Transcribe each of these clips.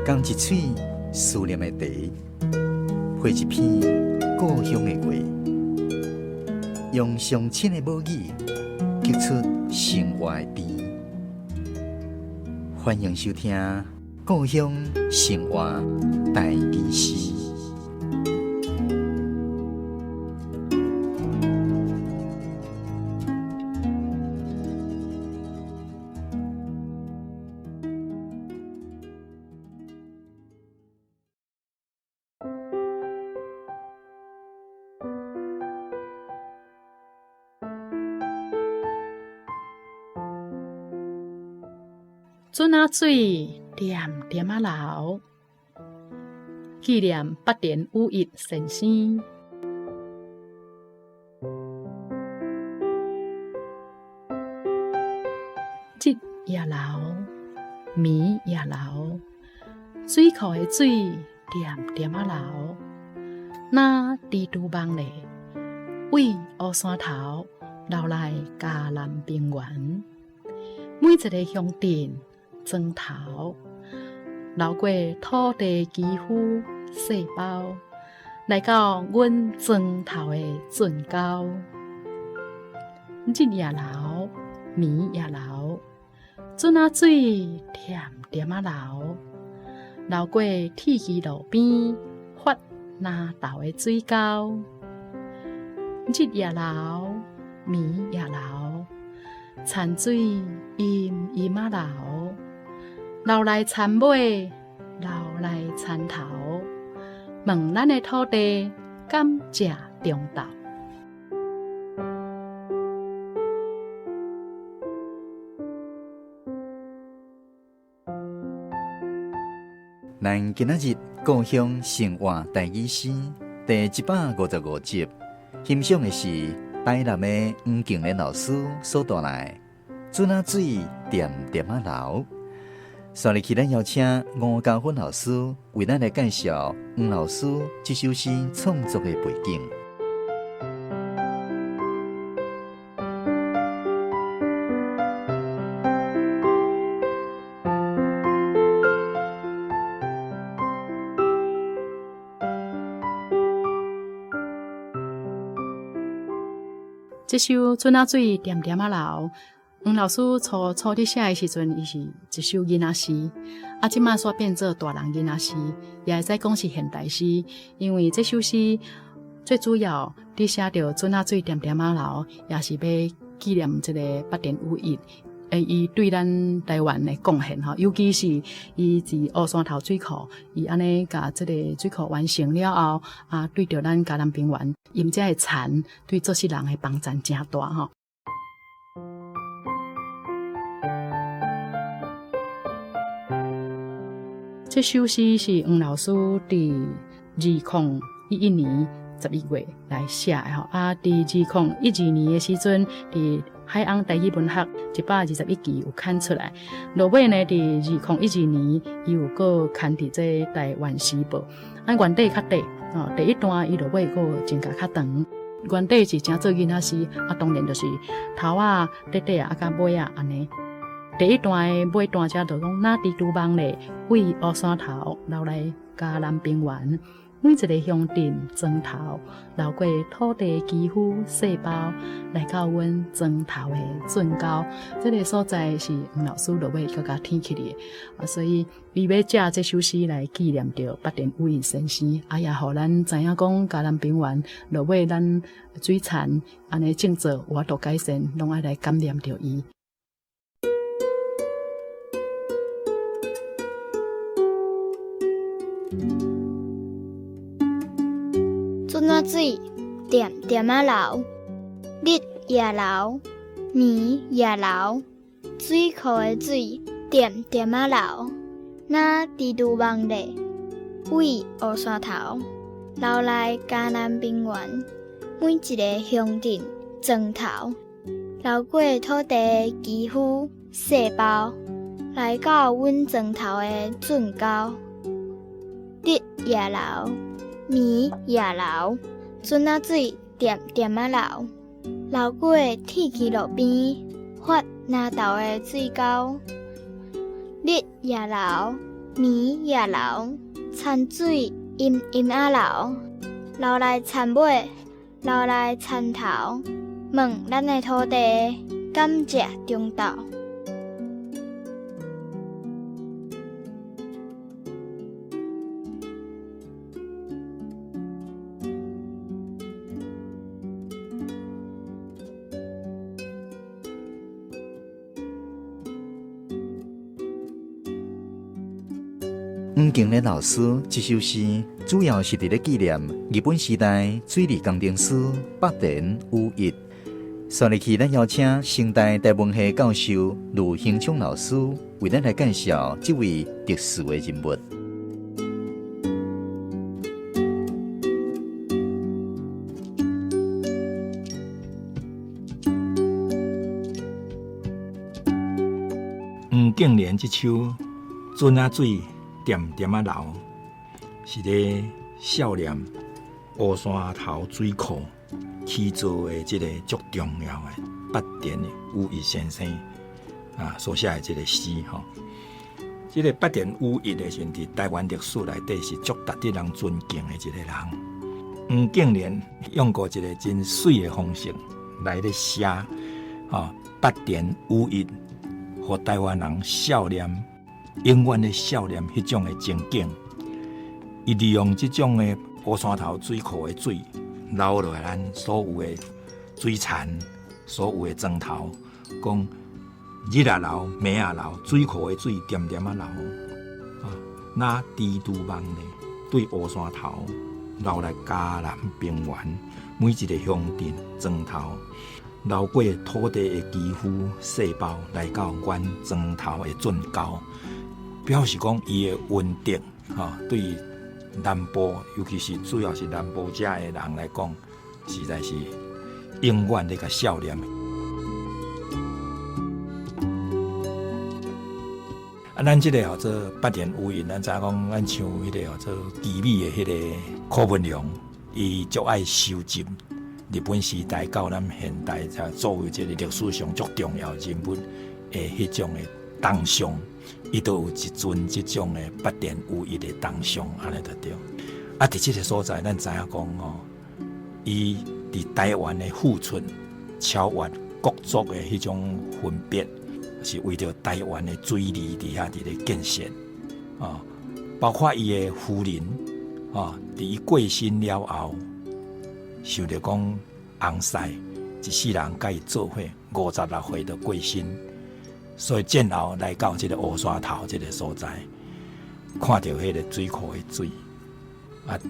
讲一嘴思念的茶，配一片故乡的话，用上亲的母语激出生活的甜。欢迎收听《故乡生活台语诗》。船仔水点点仔流，纪念8年5日先生。日也流，暝也流，水库的水点点仔流。那蜘蛛网咧，为乌山头流来嘉南平原。每一个乡镇庄头，流过土地肌肤细胞，来到阮庄头的圳沟。日也流，暝也流，船仔水点点仔流，流过铁枝路边发南投的水沟。日也流，暝也流，田水阴阴仔流，流来田尾，流来田头，问咱的土地敢食中昼？咱今仔日故乡生活台语诗第155集，欣赏的是台南的黄敬莲老师所带来船仔水点点仔流。现在起咱邀请吴家芬老师为咱来介绍黄老师这首诗创作的背景。这首船仔水点点仔流，黄老师初伫写的时阵，伊是一首囡仔诗，即马煞变做大人囡仔诗，也会使讲是现代诗。因为这首诗最主要伫写着船仔水点点仔流，也是要纪念这个8年5日。伊对咱台湾的贡献尤其是伊自乌山头水库，伊安尼甲这个水库完成了后，对着咱嘉南平原，因遮的田对做事人的帮助真大这首诗是黄老师伫2011年11月来写的伫2012年的时阵，伫海洋台语文学121期有刊出来。落尾呢，伫2012年，伊有个刊伫这台湾时报。原底较短第一段伊落尾个真加较长。原底是真做囡仔诗，当然就是头短甲尾安尼。第一段的尾段则就讲，那蜘蛛网咧，为乌山头流来嘉南平原。每一个乡镇庄头，流过土地肌肤细胞，来到阮庄头的圳沟。这个所在是黄老师落尾甲填起的，所以伊要借这首诗来纪念着8年5日先生，也互咱知影讲嘉南平原落尾咱水田安尼种植活度改善，拢爱来感念着伊。船仔水点点仔流，日也流，暝也流，水库的水点点仔流。那蜘蛛网咧，为乌山头流来嘉南平原。每一个乡镇庄头，流过土地肌肤细胞，来到阮庄头的圳沟。日也流，暝也流，船仔水点点仔流，流过铁枝路边，发南投的水沟。日也流，米也流，田水阴阴啊流，流来田尾，流来田头，问咱的土地敢食中道？黄敬连老师这首诗主要是伫咧纪念日本时代水利工程师北田武一。所以去咱邀请清代台文系教授卢兴昌老师为咱来介绍这位特殊的人物。黄敬连这首《船仔水点点仔流》是咧少年乌山头水库起造的这个足重要的北田武一先生所写的这个诗吼。这个北田武一的是伫台湾历史内底是足值得人尊敬的一个人。黄敬连用过一个真水的方式来咧写北田武一，互台湾人少年永远的少年迄种的情景。伊利用这种的乌山头水库的水流落来咱所有的水田、所有的庄头，讲日也流，暝也流，水库的水点点啊流。那低度望呢，对乌山头流来嘉南平原，每一个乡镇、庄头，流过土地的肌肤细胞来到阮庄头的圳沟，表示讲伊的温定对南部，尤其是主要是南部遮的人来讲，实在是永远那个少年。咱这个做北田武一，咱知影讲，咱像迄个做奇美的迄个柯文良，伊足爱收集日本时代到咱现代作为这个历史上足重要人物的迄种的铜像。伊都有一尊这种的北田武一的铜像，安尼就对。伫这个所在，咱知影讲伊伫台湾的富春超越各族的迄种分别，是为着台湾的水利伫遐伫咧建设包括伊的夫人伫伊过身了后，受着讲翁婿一世人甲伊做伙56岁就过身。所以战后来到这个乌山头这个所在，看到迄个水库的水，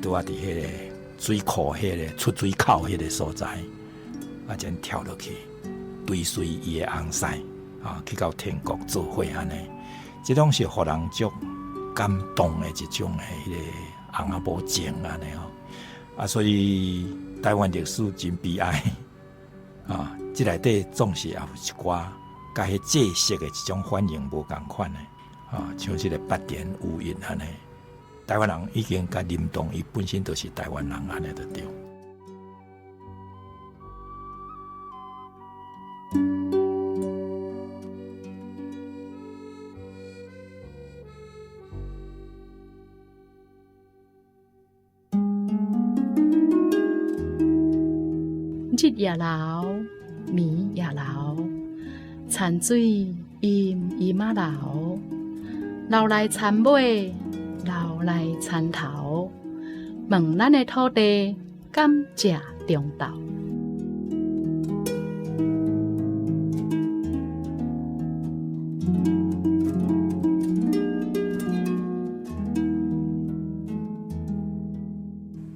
拄伫迄个水库迄个出水口迄个所在，才跳落去追随伊的翁婿去到天国做伙安尼。这种是互人足感动的一种的迄个翁仔某情安尼所以台湾历史真悲哀这内底总是也有一寡。甲迄制式的一种反应无共款的像这个北田武一安尼，台湾人已经甲认同伊本身就是台湾人安尼就对。日也流，暝也流。田水阴阴啊流，流来田尾，流来田头，问咱的土地敢食中道？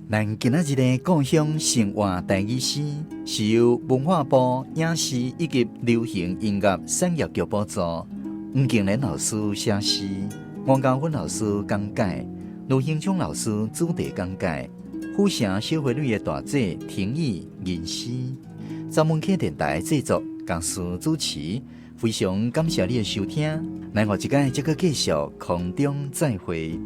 咱今仔日的故乡生活台语诗是由文化部影视以及流行音乐产业局补助，黄敬连老师写诗，王家芬老师讲解，卢兴昌老师主题讲解，府城小花女的大姐婷宜吟诗，查门客电台制作，公司主持，非常感谢你的收听，咱下一届再继续空中再会。